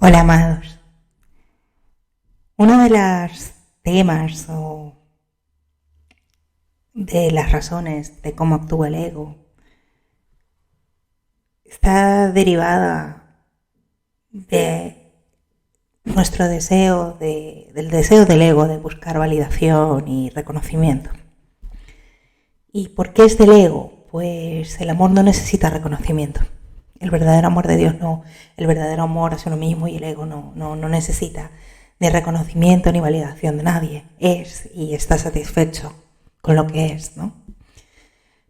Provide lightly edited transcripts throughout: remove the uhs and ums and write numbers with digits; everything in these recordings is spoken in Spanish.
Hola, amados. Una de las temas o de las razones de cómo actúa el ego está derivada de nuestro deseo, del deseo del ego de buscar validación y reconocimiento. ¿Y por qué es del ego? Pues el amor no necesita reconocimiento. El verdadero amor de Dios no. El verdadero amor hacia uno mismo y el ego no necesita de reconocimiento ni validación de nadie. Es y está satisfecho con lo que es, ¿no?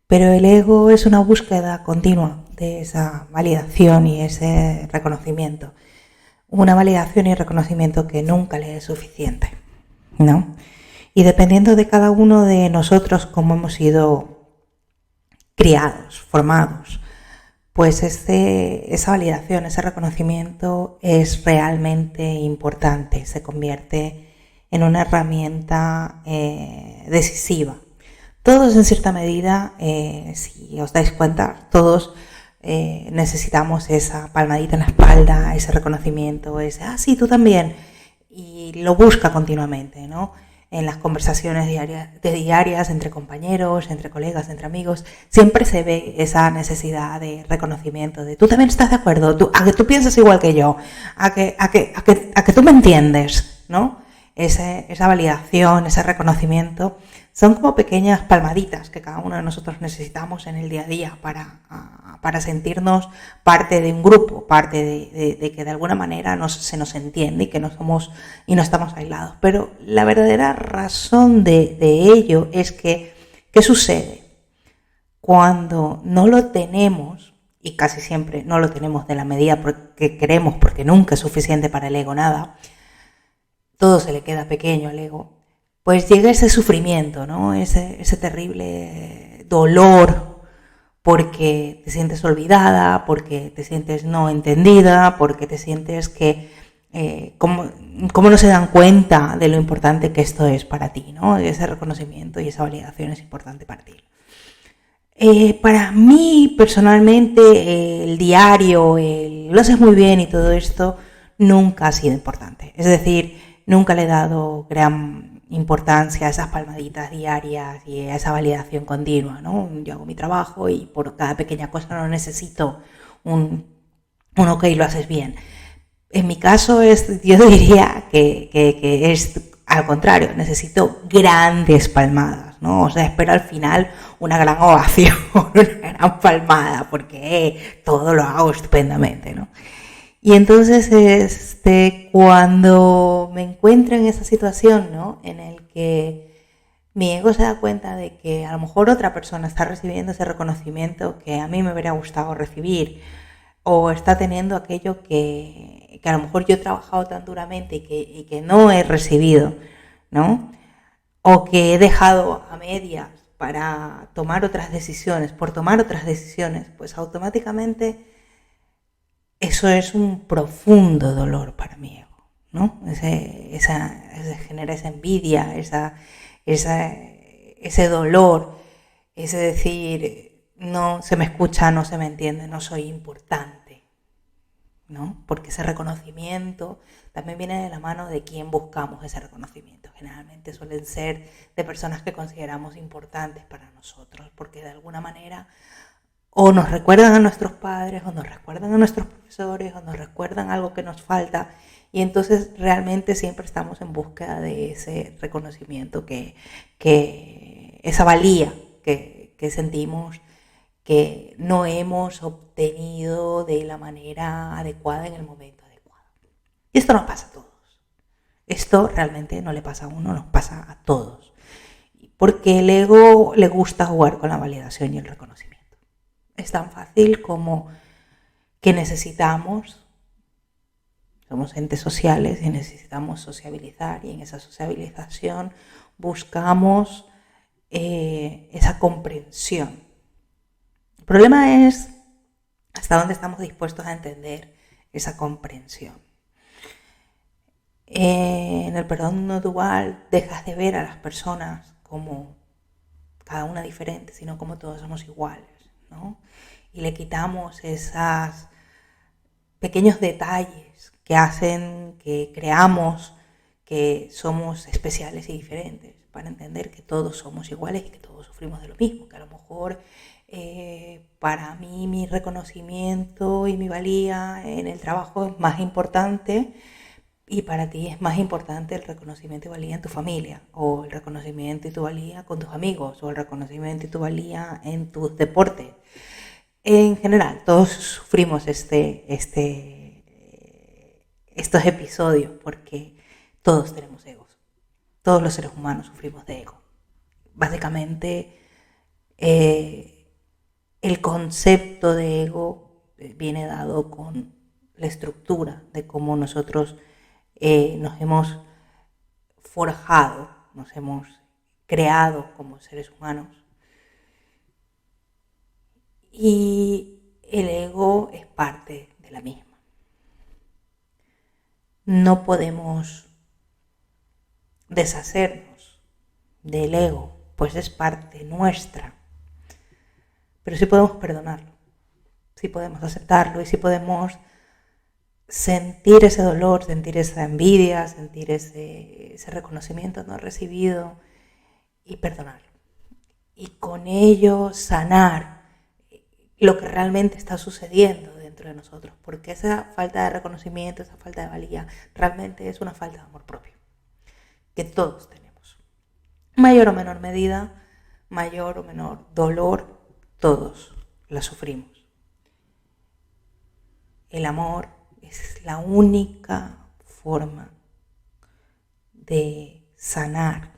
Pero el ego es una búsqueda continua de esa validación y ese reconocimiento. Una validación y reconocimiento que nunca le es suficiente, ¿no? Y dependiendo de cada uno de nosotros, cómo hemos sido criados, formados, pues esa validación, ese reconocimiento es realmente importante, se convierte en una herramienta decisiva. Todos en cierta medida, si os dais cuenta, todos necesitamos esa palmadita en la espalda, ese reconocimiento, ese, sí, tú también, y lo busca continuamente, ¿no? En las conversaciones diarias entre compañeros, entre colegas, entre amigos, siempre se ve esa necesidad de reconocimiento, de tú también estás de acuerdo, a que tú piensas igual que yo, a que tú me entiendes, ¿no? Esa validación, ese reconocimiento, son como pequeñas palmaditas que cada uno de nosotros necesitamos en el día a día para sentirnos parte de un grupo, parte de que de alguna manera se nos entiende y que no estamos aislados. Pero la verdadera razón de ello es que, ¿qué sucede? Cuando no lo tenemos, y casi siempre no lo tenemos de la medida que queremos, porque nunca es suficiente para el ego nada, todo se le queda pequeño al ego, pues llega ese sufrimiento, ¿no? Ese terrible dolor porque te sientes olvidada, porque te sientes no entendida, porque te sientes que cómo no se dan cuenta de lo importante que esto es para ti, ¿no? Ese reconocimiento y esa validación es importante para ti. Para mí, personalmente, el diario, lo haces muy bien y todo esto, nunca ha sido importante. Es decir, nunca le he dado gran importancia a esas palmaditas diarias y a esa validación continua, ¿no? Yo hago mi trabajo y por cada pequeña cosa no necesito un ok, lo haces bien. En mi caso, yo diría que es al contrario, necesito grandes palmadas, ¿no? O sea, espero al final una gran ovación, una gran palmada, porque todo lo hago estupendamente, ¿no? Y entonces, cuando me encuentro en esa situación, ¿no? En el que mi ego se da cuenta de que a lo mejor otra persona está recibiendo ese reconocimiento que a mí me hubiera gustado recibir, o está teniendo aquello que a lo mejor yo he trabajado tan duramente y que no he recibido, ¿no? O que he dejado a medias para tomar otras decisiones, por tomar otras decisiones, pues automáticamente eso es un profundo dolor para mi ego, ¿no? Genera esa envidia, ese dolor, ese decir, no se me escucha, no se me entiende, no soy importante, ¿no? Porque ese reconocimiento también viene de la mano de quién buscamos ese reconocimiento. Generalmente suelen ser de personas que consideramos importantes para nosotros, porque de alguna manera o nos recuerdan a nuestros padres, o nos recuerdan a nuestros profesores, o nos recuerdan algo que nos falta, y entonces realmente siempre estamos en búsqueda de ese reconocimiento, esa valía que sentimos que no hemos obtenido de la manera adecuada en el momento adecuado. Y esto nos pasa a todos. Esto realmente no le pasa a uno, nos pasa a todos. Porque el ego le gusta jugar con la validación y el reconocimiento. Es tan fácil como que somos entes sociales y necesitamos sociabilizar, y en esa sociabilización buscamos esa comprensión. El problema es hasta dónde estamos dispuestos a entender esa comprensión. En el perdón no dual dejas de ver a las personas como cada una diferente, sino como todos somos iguales, ¿no? Y le quitamos esos pequeños detalles creencias que hacen que creamos que somos especiales y diferentes, para entender que todos somos iguales y que todos sufrimos de lo mismo, que a lo mejor para mí mi reconocimiento y mi valía en el trabajo es más importante y para ti es más importante el reconocimiento y valía en tu familia, o el reconocimiento y tu valía con tus amigos, o el reconocimiento y tu valía en tus deportes. En general, todos sufrimos estos episodios porque todos tenemos egos. Todos los seres humanos sufrimos de ego. Básicamente, el concepto de ego viene dado con la estructura de cómo nosotros nos hemos forjado, nos hemos creado como seres humanos. Y el ego es parte de la misma. No podemos deshacernos del ego, pues es parte nuestra. Pero sí podemos perdonarlo, sí podemos aceptarlo y sí podemos sentir ese dolor, sentir esa envidia, sentir ese reconocimiento no recibido y perdonarlo. Y con ello sanar lo que realmente está sucediendo dentro de nosotros, porque esa falta de reconocimiento, esa falta de valía, realmente es una falta de amor propio, que todos tenemos. Mayor o menor medida, mayor o menor dolor, todos la sufrimos. El amor es la única forma de sanar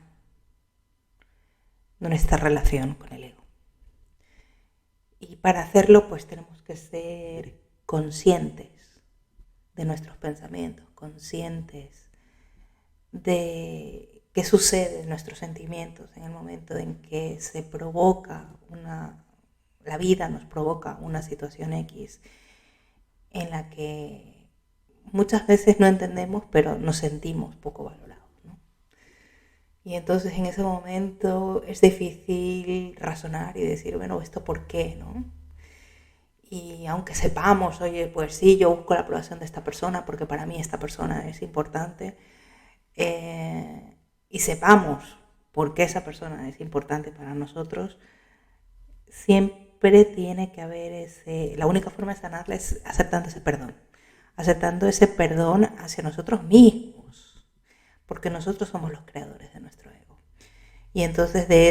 nuestra relación con el ego. Y para hacerlo, pues tenemos que ser conscientes de nuestros pensamientos, conscientes de qué sucede en nuestros sentimientos en el momento en que se provoca la vida nos provoca una situación X en la que muchas veces no entendemos, pero nos sentimos poco valorados, ¿no? Y entonces en ese momento es difícil razonar y decir, bueno, ¿esto por qué, no? Y aunque sepamos, oye, pues sí, yo busco la aprobación de esta persona porque para mí esta persona es importante, y sepamos por qué esa persona es importante para nosotros, siempre tiene que haber la única forma de sanarla es aceptando ese perdón hacia nosotros mismos, porque nosotros somos los creadores de nuestro ego. Y entonces de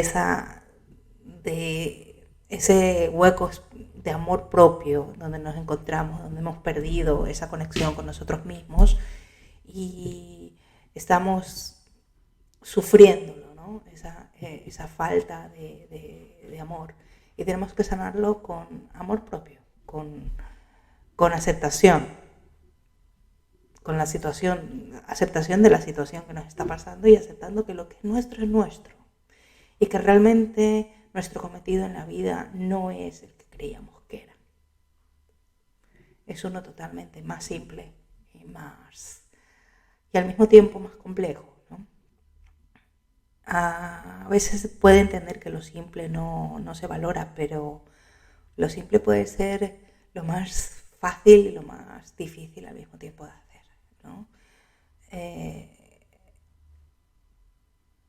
ese hueco de amor propio donde nos encontramos, donde hemos perdido esa conexión con nosotros mismos y estamos sufriéndolo, ¿no? Esa falta de amor. Y tenemos que sanarlo con amor propio, con aceptación, con la situación, aceptación de la situación que nos está pasando y aceptando que lo que es nuestro y que realmente nuestro cometido en la vida no es el que creíamos que era. Es uno totalmente más simple y al mismo tiempo más complejo, ¿no? A veces se puede entender que lo simple no se valora, pero lo simple puede ser lo más fácil y lo más difícil al mismo tiempo de hacer, ¿no?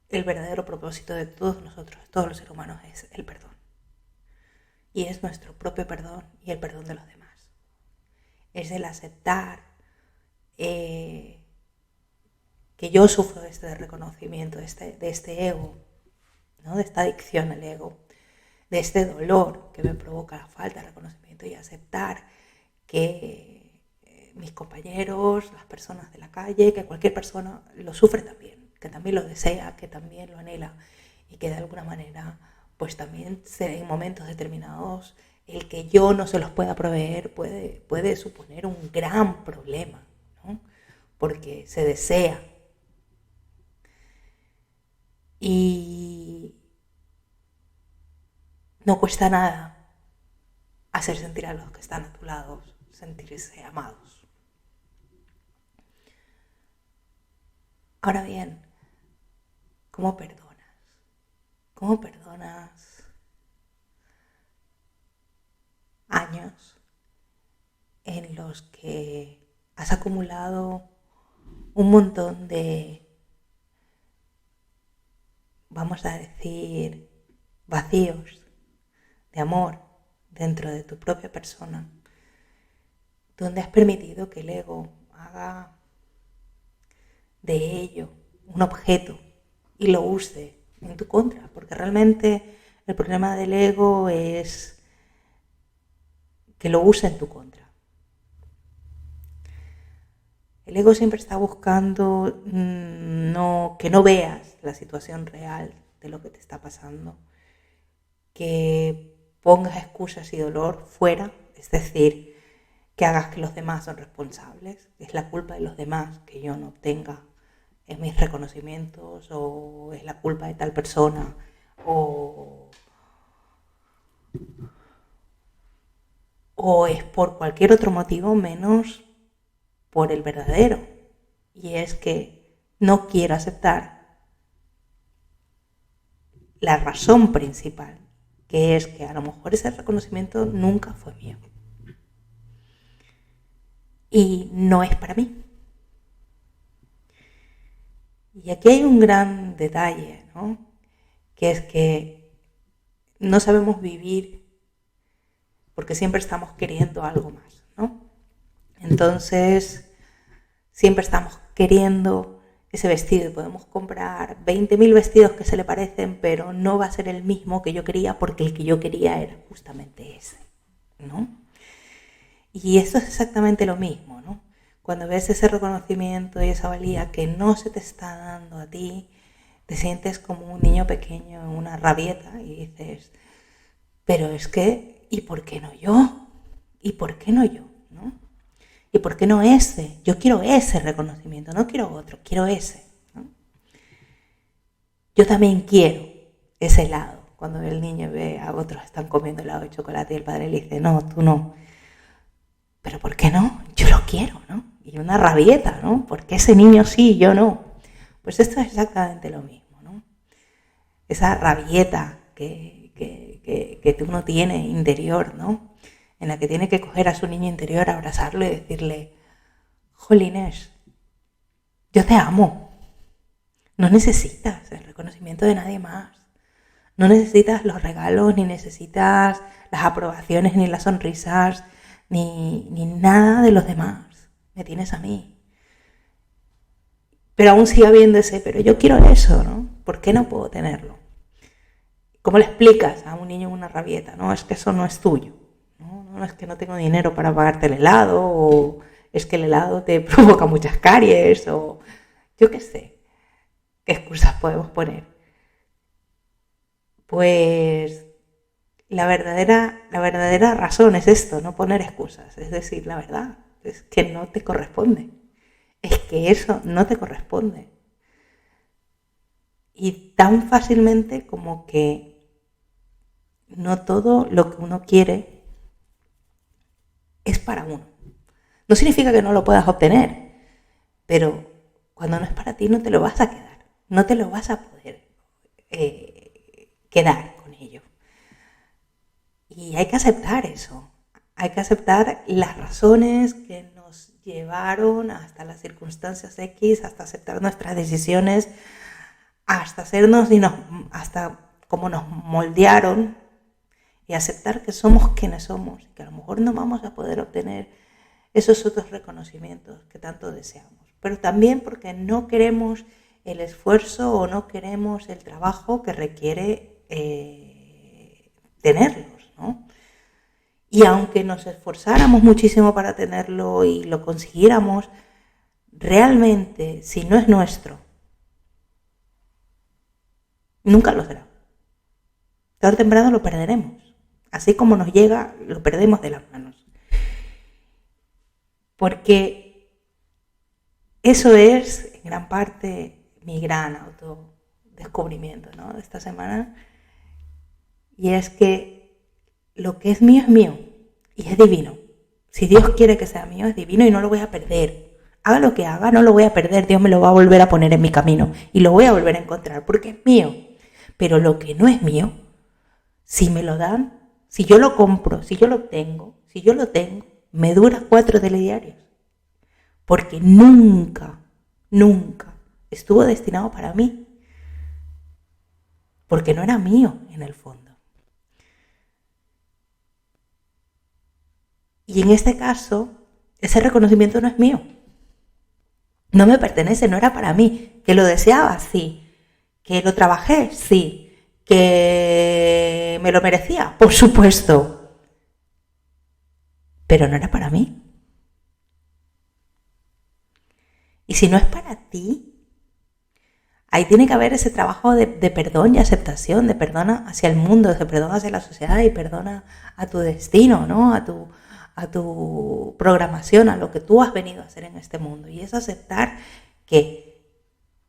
El verdadero propósito de todos nosotros, de todos los seres humanos, es el perdón. Y es nuestro propio perdón y el perdón de los demás. Es el aceptar que yo sufro de este reconocimiento, de este ego, ¿no? De esta adicción al ego, de este dolor que me provoca la falta de reconocimiento y aceptar que mis compañeros, las personas de la calle, que cualquier persona lo sufre también, que también lo desea, que también lo anhela y que de alguna manera pues también en momentos determinados el que yo no se los pueda proveer puede suponer un gran problema, ¿no? Porque se desea. Y no cuesta nada hacer sentir a los que están a tu lado, sentirse amados. Ahora bien, ¿cómo perdonas? ¿Cómo perdonas años en los que has acumulado un montón de, vamos a decir, vacíos de amor dentro de tu propia persona, donde has permitido que el ego haga de ello un objeto y lo use en tu contra, porque realmente el problema del ego es que lo use en tu contra. El ego siempre está buscando que no veas la situación real de lo que te está pasando, que pongas excusas y dolor fuera, es decir, que hagas que los demás son responsables, es la culpa de los demás que yo no obtenga en mis reconocimientos, o es la culpa de tal persona, o es por cualquier otro motivo menos por el verdadero, y es que no quiero aceptar la razón principal, que es que a lo mejor ese reconocimiento nunca fue mío y no es para mí. Y aquí hay un gran detalle, ¿no? Que es que no sabemos vivir porque siempre estamos queriendo algo más, ¿no? Entonces, siempre estamos queriendo ese vestido y podemos comprar 20.000 vestidos que se le parecen, pero no va a ser el mismo que yo quería porque el que yo quería era justamente ese, ¿no? Y esto es exactamente lo mismo, ¿no? Cuando ves ese reconocimiento y esa valía que no se te está dando a ti, te sientes como un niño pequeño en una rabieta y dices, pero es que, ¿y por qué no yo? ¿Y por qué no yo? ¿No? ¿Y por qué no ese? Yo quiero ese reconocimiento, no quiero otro, quiero ese, ¿no? Yo también quiero ese helado. Cuando el niño ve a otros están comiendo helado de chocolate y el padre le dice, no, tú no. ¿Pero por qué no? Yo lo quiero, ¿no? Y una rabieta, ¿no? Porque ese niño sí, yo no. Pues esto es exactamente lo mismo, ¿no? Esa rabieta que uno tiene interior, ¿no? En la que tiene que coger a su niño interior, abrazarlo y decirle, jolines, yo te amo. No necesitas el reconocimiento de nadie más. No necesitas los regalos, ni necesitas las aprobaciones, ni las sonrisas, ni nada de los demás. Me tienes a mí. Pero aún sigue habiendo ese, pero yo quiero eso, ¿no? ¿Por qué no puedo tenerlo? ¿Cómo le explicas a un niño en una rabieta? No, es que eso no es tuyo. No es que no tengo dinero para pagarte el helado, o es que el helado te provoca muchas caries, o yo qué sé. ¿Qué excusas podemos poner? Pues la verdadera razón es esto, no poner excusas, es decir, la verdad, es que no te corresponde, es que eso no te corresponde. Y tan fácilmente como que no todo lo que uno quiere es para uno. No significa que no lo puedas obtener, pero cuando no es para ti no te lo vas a quedar, no te lo vas a poder quedar con ello. Y hay que aceptar eso, hay que aceptar las razones que nos llevaron hasta las circunstancias X, hasta aceptar nuestras decisiones, hasta hacernos hasta cómo nos moldearon, y aceptar que somos quienes somos y que a lo mejor no vamos a poder obtener esos otros reconocimientos que tanto deseamos, pero también porque no queremos el esfuerzo o no queremos el trabajo que requiere tenerlos, ¿no? Y aunque nos esforzáramos muchísimo para tenerlo y lo consiguiéramos, realmente, si no es nuestro, nunca lo será. Tarde o temprano lo perderemos. Así como nos llega, lo perdemos de las manos. Porque eso es, en gran parte, mi gran autodescubrimiento, ¿no?, de esta semana. Y es que lo que es mío y es divino. Si Dios quiere que sea mío, es divino y no lo voy a perder. Haga lo que haga, no lo voy a perder. Dios me lo va a volver a poner en mi camino y lo voy a volver a encontrar porque es mío. Pero lo que no es mío, si me lo dan, si yo lo compro, si yo lo obtengo, si yo lo tengo, me dura 4 telediarios. porque nunca, nunca estuvo destinado para mí, porque no era mío en el fondo. Y en este caso, ese reconocimiento no es mío, no me pertenece, no era para mí. ¿Que lo deseaba? Sí. ¿Que lo trabajé? Sí. ¿Que me lo merecía? Por supuesto. Pero no era para mí. Y si no es para ti, ahí tiene que haber ese trabajo de perdón y aceptación, de perdón hacia el mundo, de perdón hacia la sociedad y perdón a tu destino, ¿no? A tu programación, a lo que tú has venido a hacer en este mundo. Y es aceptar que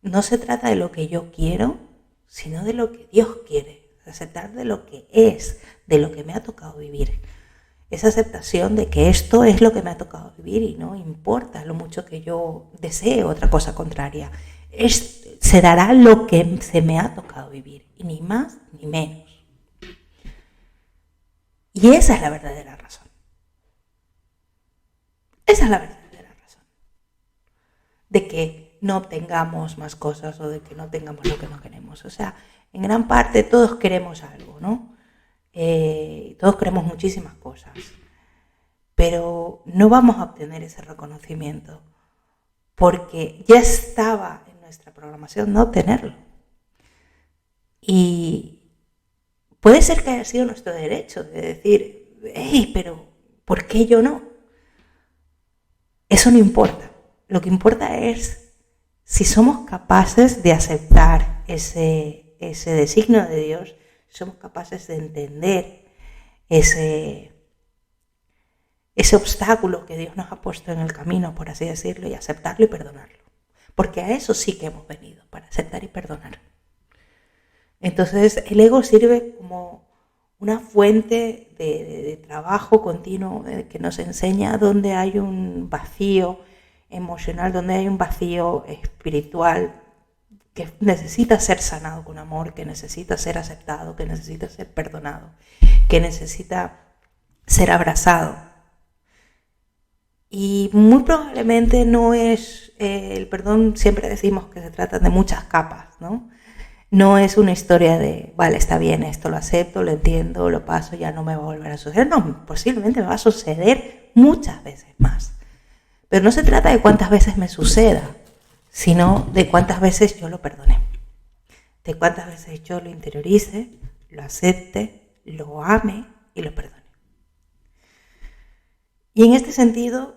no se trata de lo que yo quiero, sino de lo que Dios quiere. Aceptar de lo que es, de lo que me ha tocado vivir. Esa aceptación de que esto es lo que me ha tocado vivir y no importa lo mucho que yo desee otra cosa contraria. Se dará lo que se me ha tocado vivir, y ni más ni menos. Y esa es la verdadera razón. Esa es la verdadera razón de que no obtengamos más cosas o de que no tengamos lo que no queremos. O sea, en gran parte todos queremos algo, ¿no? Todos queremos muchísimas cosas, pero no vamos a obtener ese reconocimiento porque ya estaba en nuestra programación no obtenerlo. Y puede ser que haya sido nuestro derecho de decir, hey, pero ¿por qué yo no? Eso no importa. Lo que importa es si somos capaces de aceptar ese designio de Dios, somos capaces de entender ese obstáculo que Dios nos ha puesto en el camino, por así decirlo, y aceptarlo y perdonarlo. Porque a eso sí que hemos venido, para aceptar y perdonar. Entonces el ego sirve como una fuente de trabajo continuo que nos enseña dónde hay un vacío emocional, donde hay un vacío espiritual que necesita ser sanado con amor, que necesita ser aceptado, que necesita ser perdonado, que necesita ser abrazado. Y muy probablemente no es, el perdón siempre decimos que se trata de muchas capas, ¿no? No es una historia de, vale, está bien, esto lo acepto, lo entiendo, lo paso, ya no me va a volver a suceder. No, posiblemente me va a suceder muchas veces más. Pero no se trata de cuántas veces me suceda, sino de cuántas veces yo lo perdoné. De cuántas veces yo lo interiorice, lo acepte, lo ame y lo perdone. Y en este sentido,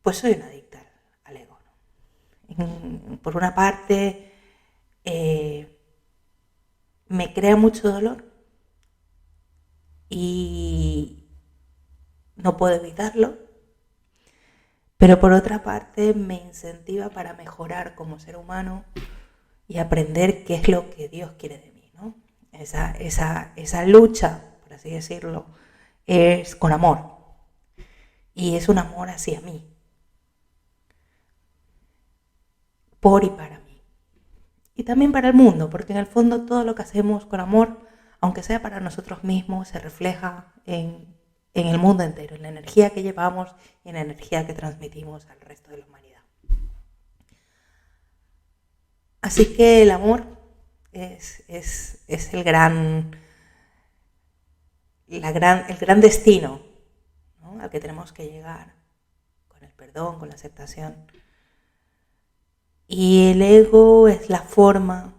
pues soy una adicta al ego, ¿no? Por una parte, me crea mucho dolor y no puedo evitarlo, pero por otra parte me incentiva para mejorar como ser humano y aprender qué es lo que Dios quiere de mí, ¿no? Esa lucha, por así decirlo, es con amor y es un amor hacia mí, por y para mí. Y también para el mundo, porque en el fondo todo lo que hacemos con amor, aunque sea para nosotros mismos, se refleja en el mundo entero, en la energía que llevamos y en la energía que transmitimos al resto de la humanidad. Así que el amor es el gran destino, ¿no? Al que tenemos que llegar con el perdón, con la aceptación. Y el ego es la forma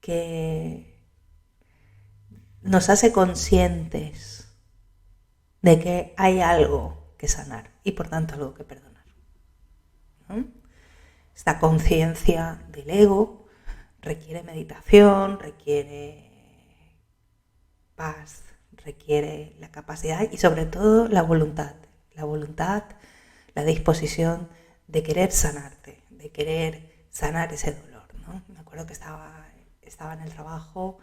que nos hace conscientes de que hay algo que sanar y por tanto algo que perdonar, ¿no? Esta conciencia del ego requiere meditación, requiere paz, requiere la capacidad y sobre todo la voluntad, la disposición de querer sanarte, de querer sanar ese dolor, ¿no? Me acuerdo que estaba en el trabajo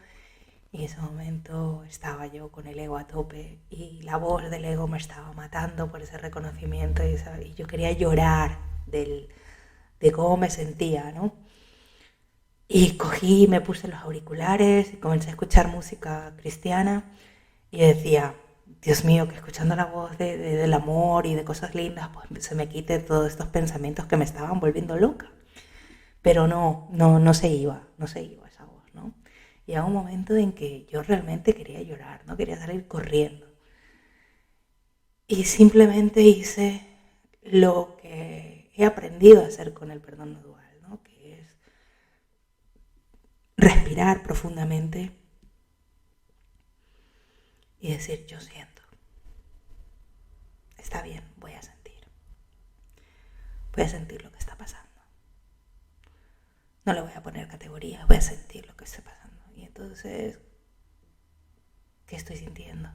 y en ese momento estaba yo con el ego a tope y la voz del ego me estaba matando por ese reconocimiento y yo quería llorar de cómo me sentía, ¿no? Y cogí, me puse los auriculares y comencé a escuchar música cristiana y decía, Dios mío, que escuchando la voz del amor y de cosas lindas, pues se me quite todos estos pensamientos que me estaban volviendo loca. Pero no se iba esa voz, ¿no? Y llegó un momento en que yo realmente quería llorar, ¿no? Quería salir corriendo. Y simplemente hice lo que he aprendido a hacer con el perdón no dual, ¿no? Que es respirar profundamente y decir, yo siento. Está bien, voy a sentir. Voy a sentir lo que está pasando. No le voy a poner categorías, voy a sentir lo que está pasando. Y entonces, ¿qué estoy sintiendo?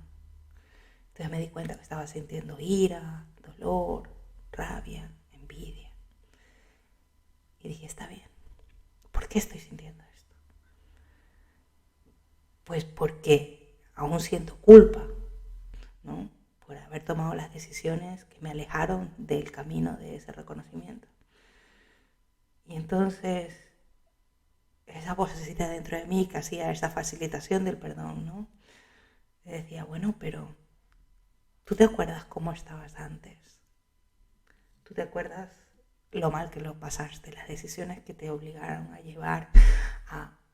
Entonces me di cuenta que estaba sintiendo ira, dolor, rabia, envidia. Y dije, está bien. ¿Por qué estoy sintiendo esto? Pues porque aún siento culpa, ¿no? Por haber tomado las decisiones que me alejaron del camino de ese reconocimiento. Y entonces, esa vocecita dentro de mí que hacía esa facilitación del perdón, ¿no? Me decía, bueno, pero ¿tú te acuerdas cómo estabas antes? ¿Tú te acuerdas lo mal que lo pasaste? Las decisiones que te obligaron a llevar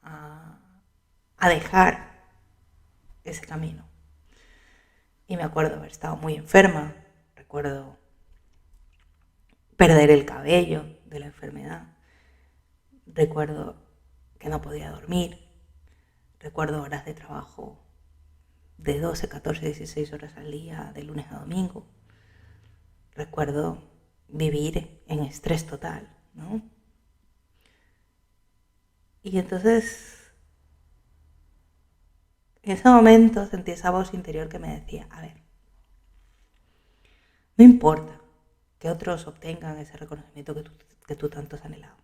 a dejar ese camino. Y me acuerdo haber estado muy enferma. Recuerdo perder el cabello de la enfermedad. Recuerdo que no podía dormir. Recuerdo horas de trabajo de 12, 14, 16 horas al día, de lunes a domingo. Recuerdo vivir en estrés total, ¿no? Y entonces, en ese momento sentí esa voz interior que me decía, a ver, no importa que otros obtengan ese reconocimiento que tú tanto has anhelado.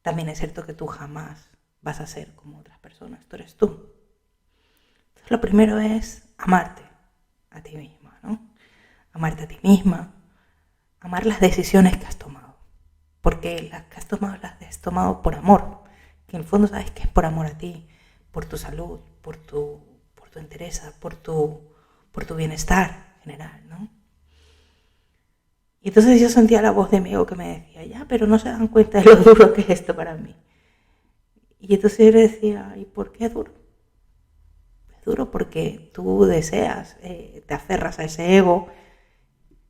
También es cierto que tú jamás vas a ser como otras personas, tú eres tú. Entonces, lo primero es amarte a ti misma, ¿no? Amarte a ti misma, amar las decisiones que has tomado. Porque las que has tomado las has tomado por amor. Que en el fondo sabes que es por amor a ti, por tu salud, por tu entereza, por tu bienestar general, ¿no? Y entonces yo sentía la voz de mi ego que me decía, ya, pero no se dan cuenta de lo duro que es esto para mí. Y entonces yo le decía, ¿y por qué es duro? Es duro porque tú deseas, te aferras a ese ego,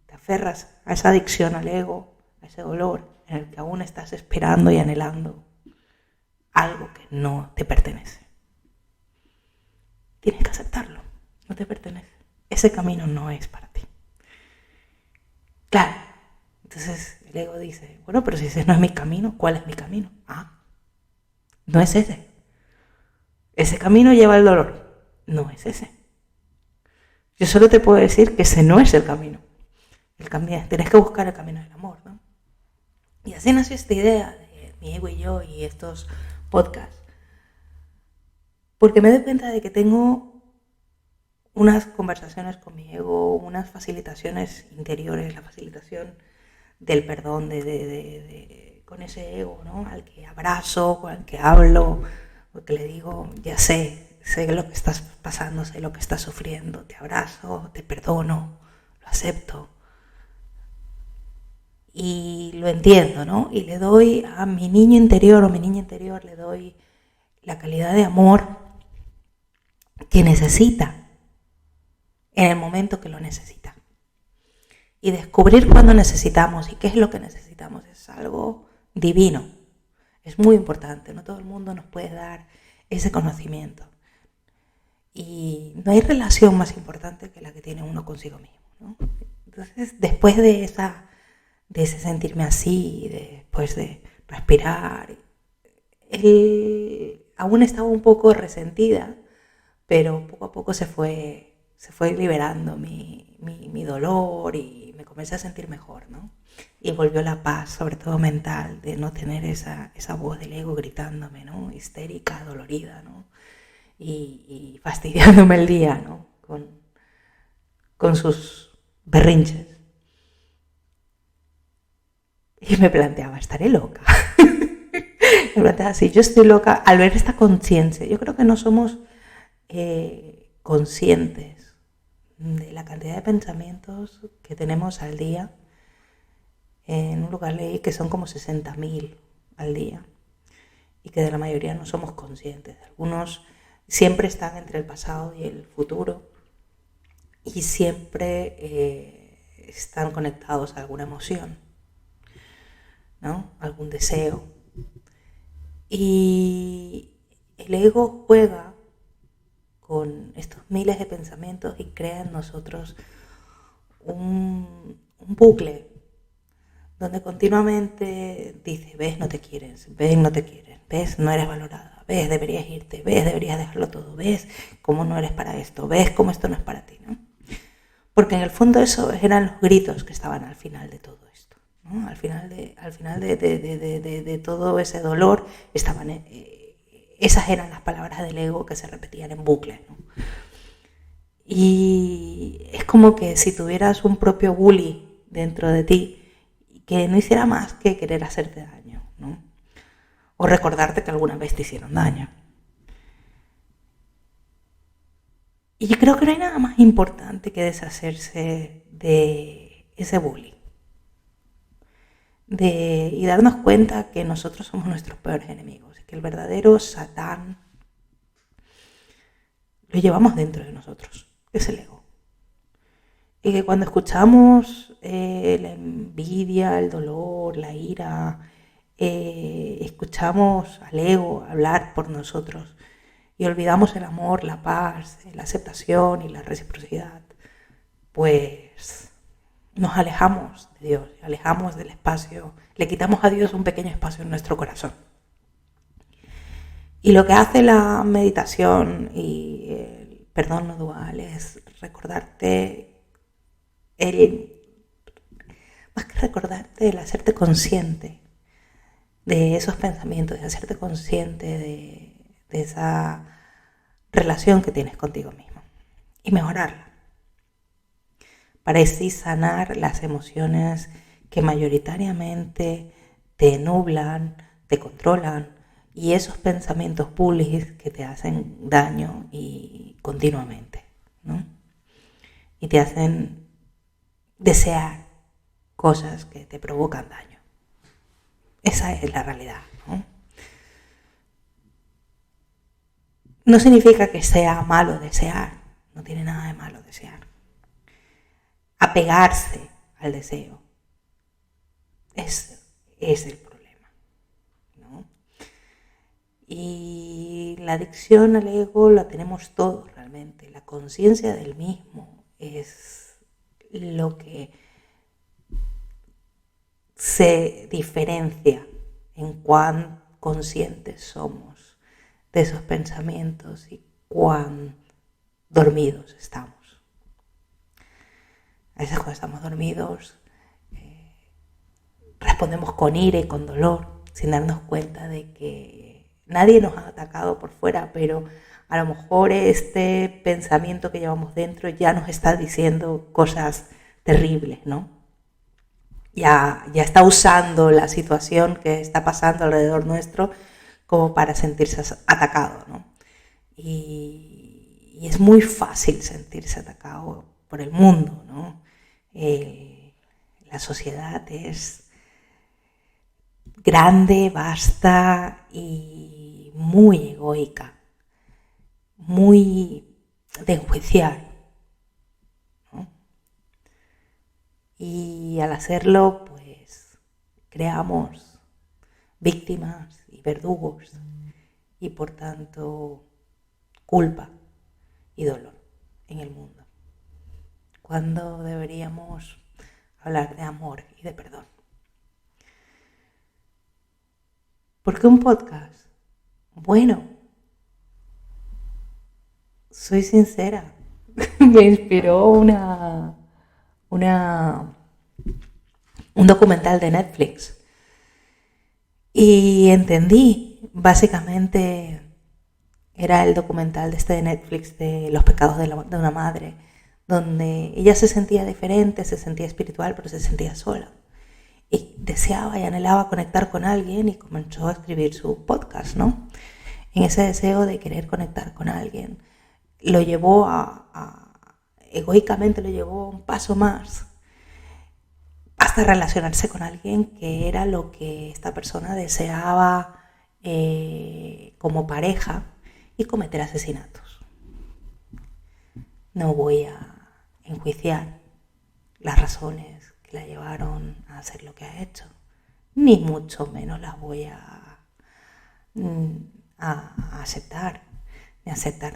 te aferras a esa adicción al ego, a ese dolor en el que aún estás esperando y anhelando algo que no te pertenece. Tienes que aceptarlo, no te pertenece. Ese camino no es para ti. Claro, entonces el ego dice, bueno, pero si ese no es mi camino, ¿cuál es mi camino? No es ese. Ese camino lleva el dolor, no es ese. Yo solo te puedo decir que ese no es el camino. Tienes que buscar el camino del amor, ¿no? Y así nació esta idea de mi ego y yo y estos podcasts. Porque me doy cuenta de que tengo unas conversaciones con mi ego, unas facilitaciones interiores, la facilitación del perdón con ese ego, ¿no? Al que abrazo, con el que hablo, porque le digo, ya sé lo que estás pasando, sé lo que estás sufriendo, te abrazo, te perdono, lo acepto. Y lo entiendo, ¿no? Y le doy a mi niño interior o mi niña interior, le doy la calidad de amor que necesita en el momento que lo necesita. Y descubrir cuándo necesitamos y qué es lo que necesitamos es algo divino. Es muy importante, no todo el mundo nos puede dar ese conocimiento. Y no hay relación más importante que la que tiene uno consigo mismo, ¿no? Entonces, después de ese sentirme así, después de respirar, aún estaba un poco resentida, pero poco a poco se fue liberando mi dolor y me comencé a sentir mejor, ¿no? Y volvió la paz, sobre todo mental, de no tener esa voz del ego gritándome, ¿no? Histérica, dolorida, ¿no? Y fastidiándome el día, ¿no? Con sus berrinches. Y me planteaba, ¿estaré loca? Me planteaba, si yo estoy loca, al ver esta conciencia, yo creo que no somos conscientes de la cantidad de pensamientos que tenemos al día. En un lugar leí que son como 60.000 al día y que de la mayoría no somos conscientes. Algunos siempre están entre el pasado y el futuro y siempre están conectados a alguna emoción, ¿no? Algún deseo. Y el ego juega con estos miles de pensamientos y crea en nosotros un bucle donde continuamente dice, ves, no te quieren, ves, no te quieren, ves, no eres valorada, ves, deberías irte, ves, deberías dejarlo todo, ves, cómo no eres para esto, ves, cómo esto no es para ti, ¿no? Porque en el fondo eso eran los gritos que estaban al final de todo esto, ¿no? Al final de todo ese dolor estaban, esas eran las palabras del ego que se repetían en bucle, ¿no? Y es como que si tuvieras un propio bully dentro de ti que no hiciera más que querer hacerte daño, ¿no? O recordarte que alguna vez te hicieron daño. Y yo creo que no hay nada más importante que deshacerse de ese bullying. Y darnos cuenta que nosotros somos nuestros peores enemigos. Que el verdadero Satán lo llevamos dentro de nosotros, que es el ego. Y que cuando escuchamos la envidia, el dolor, la ira, escuchamos al ego hablar por nosotros y olvidamos el amor, la paz, la aceptación y la reciprocidad, pues nos alejamos de Dios, alejamos del espacio, le quitamos a Dios un pequeño espacio en nuestro corazón. Y lo que hace la meditación y el perdón no dual es recordarte, más que recordarte, el hacerte consciente de esos pensamientos, de hacerte consciente de esa relación que tienes contigo mismo y mejorarla para así sanar las emociones que mayoritariamente te nublan, te controlan y esos pensamientos bullies que te hacen daño y continuamente, ¿no? Y te hacen desear cosas que te provocan daño. Esa es la realidad, ¿no? No significa que sea malo desear, no tiene nada de malo desear. Apegarse al deseo es el problema, ¿no? Y la adicción al ego la tenemos todos realmente. La conciencia del mismo es lo que se diferencia en cuán conscientes somos de esos pensamientos y cuán dormidos estamos. A veces cuando estamos dormidos respondemos con ira y con dolor sin darnos cuenta de que nadie nos ha atacado por fuera, pero a lo mejor este pensamiento que llevamos dentro ya nos está diciendo cosas terribles, ¿no? Ya está usando la situación que está pasando alrededor nuestro como para sentirse atacado, ¿no? Y es muy fácil sentirse atacado por el mundo, ¿no? La sociedad es grande, vasta y muy egoica, muy de enjuiciar, ¿no? Y al hacerlo, pues creamos víctimas y verdugos y por tanto culpa y dolor en el mundo, cuando deberíamos hablar de amor y de perdón. ¿Por qué un podcast? Bueno, soy sincera, me inspiró un documental de Netflix y entendí, básicamente era el documental de Netflix de los pecados de una madre, donde ella se sentía diferente, se sentía espiritual, pero se sentía sola. Y deseaba y anhelaba conectar con alguien y comenzó a escribir su podcast, ¿no? En ese deseo de querer conectar con alguien, lo llevó egoicamente lo llevó un paso más hasta relacionarse con alguien que era lo que esta persona deseaba como pareja y cometer asesinatos. No voy a enjuiciar las razones que la llevaron a hacer lo que ha hecho, ni mucho menos las voy a aceptar,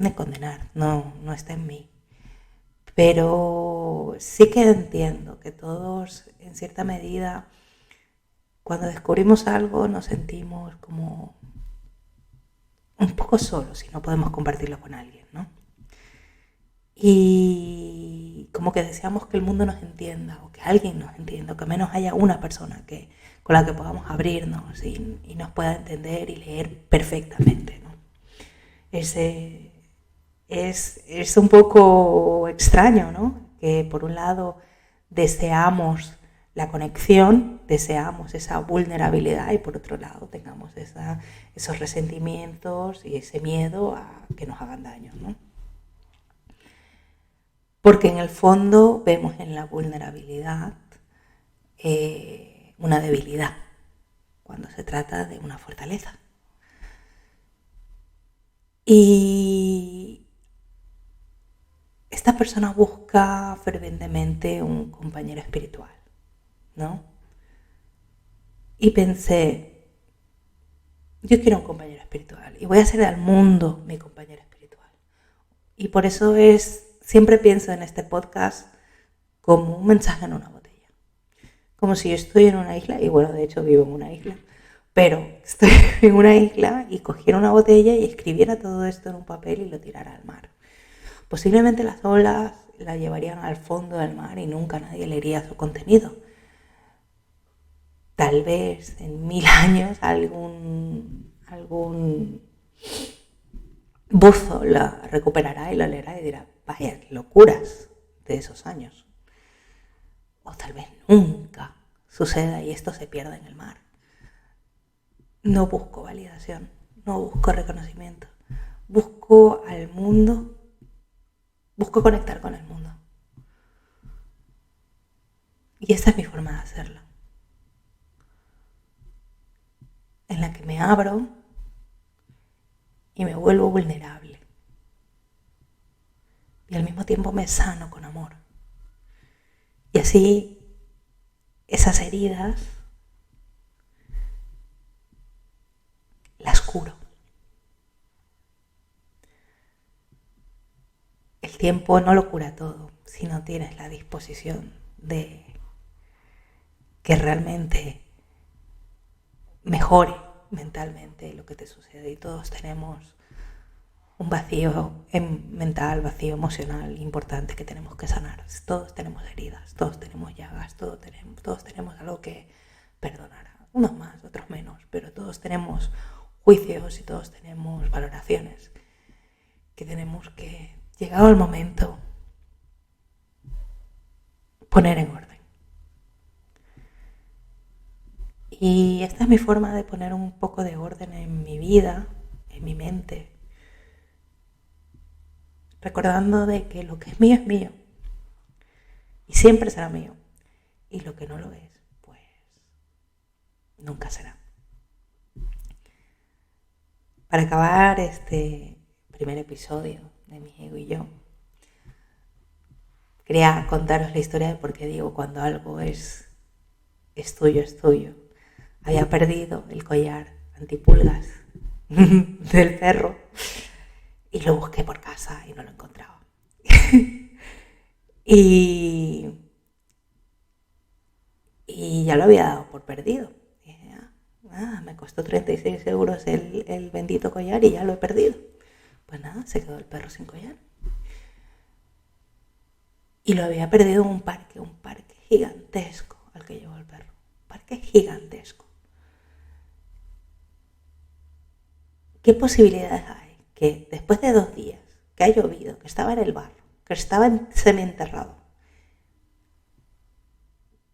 ni condenar, no está en mí. Pero sí que entiendo que todos, en cierta medida, cuando descubrimos algo nos sentimos como un poco solos si no podemos compartirlo con alguien, ¿no? Y como que deseamos que el mundo nos entienda, o que alguien nos entienda, o que al menos haya una persona con la que podamos abrirnos y nos pueda entender y leer perfectamente, ¿no? Es un poco extraño, ¿no? Que por un lado deseamos la conexión, deseamos esa vulnerabilidad y por otro lado tengamos esos resentimientos y ese miedo a que nos hagan daño, ¿no? Porque en el fondo vemos en la vulnerabilidad una debilidad, cuando se trata de una fortaleza. Y esta persona busca fervientemente un compañero espiritual, ¿no? Y pensé, yo quiero un compañero espiritual y voy a hacer al mundo mi compañero espiritual. Y por eso siempre pienso en este podcast como un mensaje en una botella. Como si yo estoy en una isla, y bueno, de hecho vivo en una isla, pero estoy en una isla y cogiera una botella y escribiera todo esto en un papel y lo tirara al mar. Posiblemente las olas la llevarían al fondo del mar y nunca nadie leería su contenido. Tal vez en 1000 años algún buzo la recuperará y la leerá y dirá, vaya, locuras de esos años. O tal vez nunca suceda y esto se pierda en el mar. No busco validación, no busco reconocimiento. Busco al mundo, busco conectar con el mundo. Y esa es mi forma de hacerlo. En la que me abro y me vuelvo vulnerable. Y al mismo tiempo me sano con amor. Y así esas heridas las curo. El tiempo no lo cura todo si no tienes la disposición de que realmente mejore mentalmente lo que te sucede. Y todos tenemos un vacío mental, vacío emocional importante que tenemos que sanar. Todos tenemos heridas, todos tenemos llagas, todos tenemos algo que perdonar. Unos más, otros menos, pero todos tenemos juicios y todos tenemos valoraciones que tenemos que, llegado el momento, poner en orden. Y esta es mi forma de poner un poco de orden en mi vida, en mi mente, recordando de que lo que es mío y siempre será mío, y lo que no lo es, pues nunca será. Para acabar este primer episodio de Mi Ego y Yo, quería contaros la historia de por qué digo cuando algo es tuyo, es tuyo. Había perdido el collar antipulgas del perro y lo busqué por casa y no lo encontraba. y ya lo había dado por perdido. Dije, me costó 36 euros el bendito collar y ya lo he perdido. Pues nada, se quedó el perro sin collar. Y lo había perdido en un parque gigantesco al que llevó el perro. Un parque gigantesco. ¿Qué posibilidades hay que después de 2 días, que ha llovido, que estaba en el barro, que estaba semienterrado,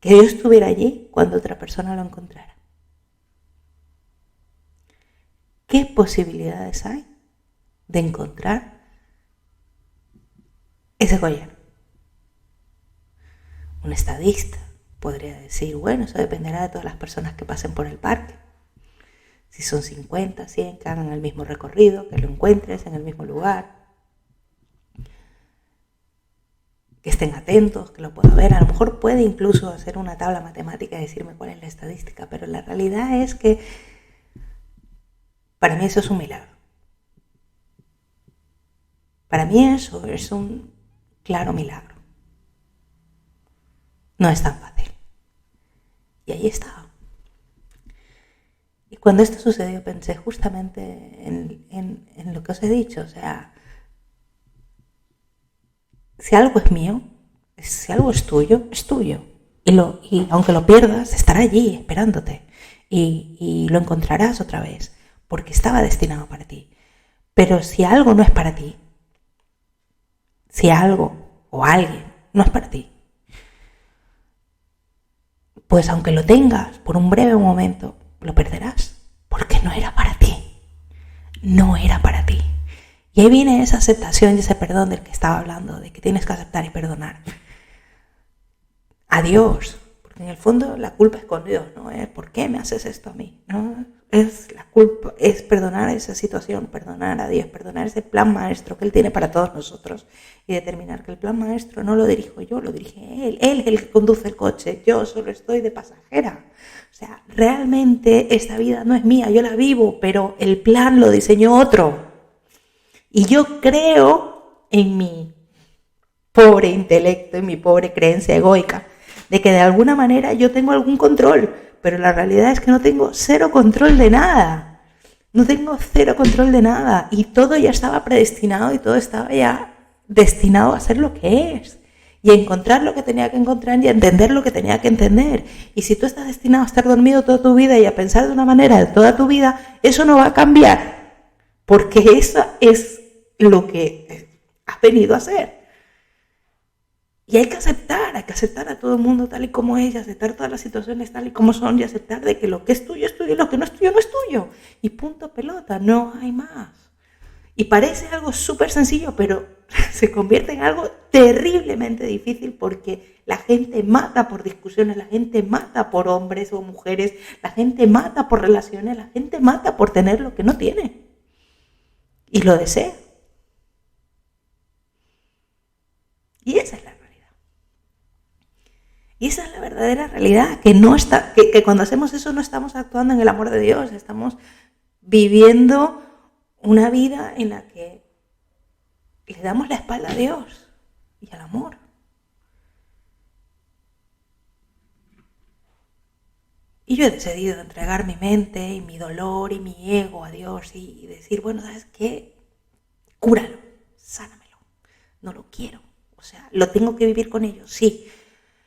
que yo estuviera allí cuando otra persona lo encontrara? ¿Qué posibilidades hay de encontrar ese collar? Un estadista podría decir, bueno, eso dependerá de todas las personas que pasen por el parque. Si son 50, 100 que hagan el mismo recorrido, que lo encuentres en el mismo lugar, que estén atentos, que lo pueda ver. A lo mejor puede incluso hacer una tabla matemática y decirme cuál es la estadística, pero la realidad es que para mí eso es un milagro. Para mí eso es un claro milagro. No es tan fácil. Y ahí está. Y cuando esto sucedió pensé justamente en lo que os he dicho. O sea, si algo es mío, si algo es tuyo, es tuyo. Y aunque lo pierdas, estará allí esperándote. Y lo encontrarás otra vez, porque estaba destinado para ti. Pero si algo no es para ti, si algo o alguien no es para ti, pues aunque lo tengas por un breve momento, lo perderás, porque no era para ti. No era para ti. Y ahí viene esa aceptación y ese perdón del que estaba hablando, de que tienes que aceptar y perdonar. A Dios, porque en el fondo la culpa es con Dios, ¿no? ¿Por qué me haces esto a mí? ¿No? Es la culpa, es perdonar esa situación, perdonar a Dios, perdonar ese plan maestro que Él tiene para todos nosotros y determinar que el plan maestro no lo dirijo yo, lo dirige Él. Él es el que conduce el coche, yo solo estoy de pasajera. O sea, realmente esta vida no es mía, yo la vivo, pero el plan lo diseñó otro. Y yo creo en mi pobre intelecto, en mi pobre creencia egoica, de que de alguna manera yo tengo algún control, pero la realidad es que no tengo cero control de nada. No tengo cero control de nada y todo ya estaba predestinado y todo estaba ya destinado a ser lo que es y a encontrar lo que tenía que encontrar y a entender lo que tenía que entender. Y si tú estás destinado a estar dormido toda tu vida y a pensar de una manera de toda tu vida, eso no va a cambiar, porque eso es lo que has venido a hacer. Y hay que aceptar a todo el mundo tal y como es, y aceptar todas las situaciones tal y como son, y aceptar de que lo que es tuyo y lo que no es tuyo no es tuyo. Y punto pelota, no hay más. Y parece algo súper sencillo, pero se convierte en algo terriblemente difícil porque la gente mata por discusiones, la gente mata por hombres o mujeres, la gente mata por relaciones, la gente mata por tener lo que no tiene. Y lo desea. Y esa es la realidad. Y esa es la verdadera realidad, que cuando hacemos eso no estamos actuando en el amor de Dios, estamos viviendo una vida en la que le damos la espalda a Dios y al amor. Y yo he decidido entregar mi mente y mi dolor y mi ego a Dios y decir, bueno, ¿sabes qué? Cúralo, sánamelo, no lo quiero. O sea, lo tengo que vivir con ellos, sí.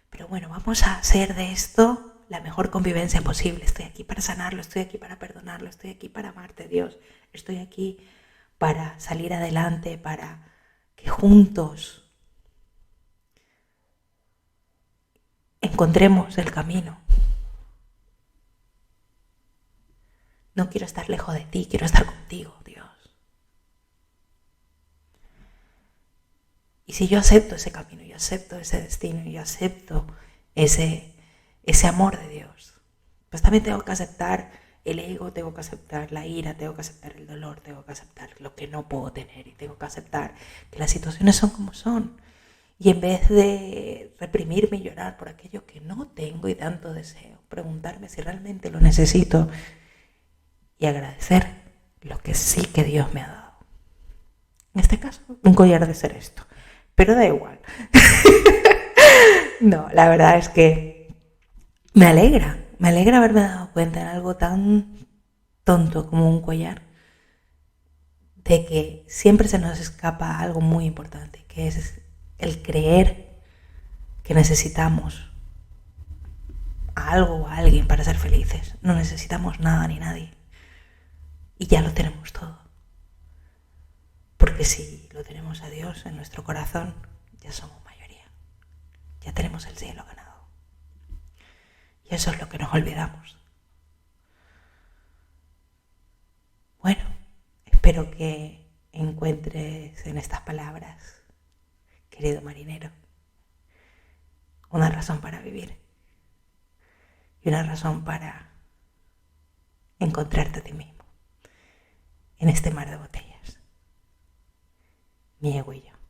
Pero bueno, vamos a hacer de esto la mejor convivencia posible. Estoy aquí para sanarlo, estoy aquí para perdonarlo, estoy aquí para amarte, Dios. Estoy aquí para salir adelante, para que juntos encontremos el camino. No quiero estar lejos de ti, quiero estar contigo, Dios. Y si yo acepto ese camino, yo acepto ese destino, yo acepto ese amor de Dios, pues también tengo que aceptar el ego, tengo que aceptar la ira, tengo que aceptar el dolor, tengo que aceptar lo que no puedo tener y tengo que aceptar que las situaciones son como son. Y en vez de reprimirme y llorar por aquello que no tengo y tanto deseo, preguntarme si realmente lo necesito y agradecer lo que sí que Dios me ha dado. En este caso, un collar de ceresto. Pero da igual. No, la verdad es que me alegra haberme dado cuenta en algo tan tonto como un collar, de que siempre se nos escapa algo muy importante, que es el creer que necesitamos a algo o a alguien para ser felices. No necesitamos nada ni nadie. Y ya lo tenemos todo. Porque si lo tenemos a Dios en nuestro corazón, ya somos mayoría. Ya tenemos el cielo ganado. Y eso es lo que nos olvidamos. Bueno, espero que encuentres en estas palabras, querido marinero, una razón para vivir y una razón para encontrarte a ti mismo en este mar de botellas, mi ego y yo.